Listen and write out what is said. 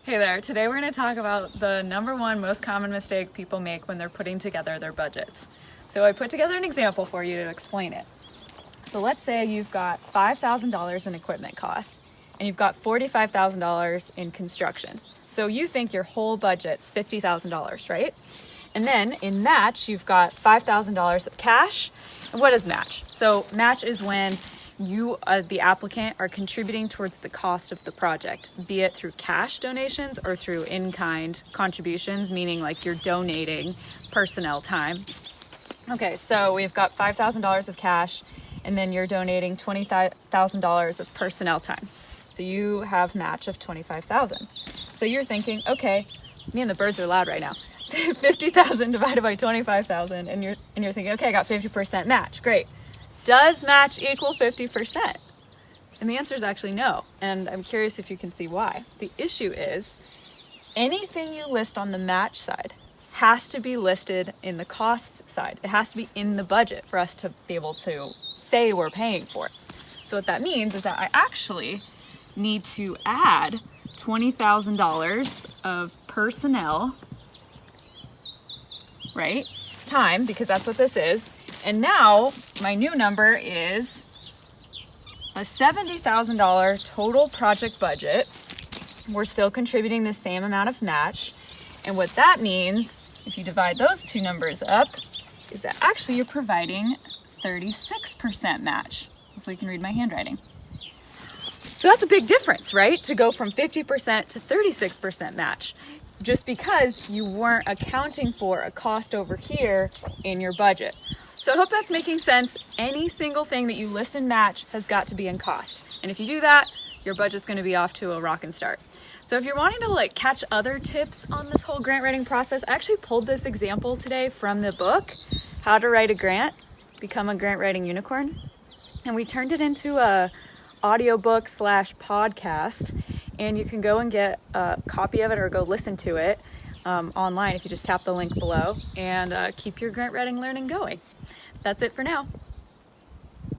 Hey there, today we're going to talk about the number one most common mistake people make when they're putting together their budgets. So I put together an example for you to explain it. So let's say you've got $5,000 in equipment costs and you've got $45,000 in construction. So you think your whole budget's $50,000, right? And then in match, you've got $5,000 of cash. And what is match? So match is when you, the applicant, are contributing towards the cost of the project, be it through cash donations or through in-kind contributions, meaning like you're donating personnel time. Okay, so we've got $5,000 of cash, and then you're donating $20,000 of personnel time. So you have match of $25,000. So you're thinking, okay, me and the birds are loud right now. 50,000 divided by 25,000, and you're thinking, okay, I got 50% match. Great. Does match equal 50%? And the answer is actually no. And I'm curious if you can see why. The issue is anything you list on the match side has to be listed in the cost side. It has to be in the budget for us to be able to say we're paying for it. So what that means is that I actually need to add $20,000 of personnel, right? Time, because that's what this is. And now my new number is a $70,000 total project budget. We're still contributing the same amount of match. And what that means, if you divide those two numbers up, is that actually you're providing 36% match. Hopefully you can read my handwriting. So that's a big difference, right? To go from 50% to 36% match, just because you weren't accounting for a cost over here in your budget. So I hope that's making sense. Any single thing that you list in match has got to be in cost. And if you do that, your budget's going to be off to a rockin' start. So if you're wanting to catch other tips on this whole grant writing process, I actually pulled this example today from the book, How to Write a Grant, Become a Grant Writing Unicorn. And we turned it into a audiobook / podcast. And you can go and get a copy of it or go listen to it online if you just tap the link below and keep your grant writing learning going. That's it for now.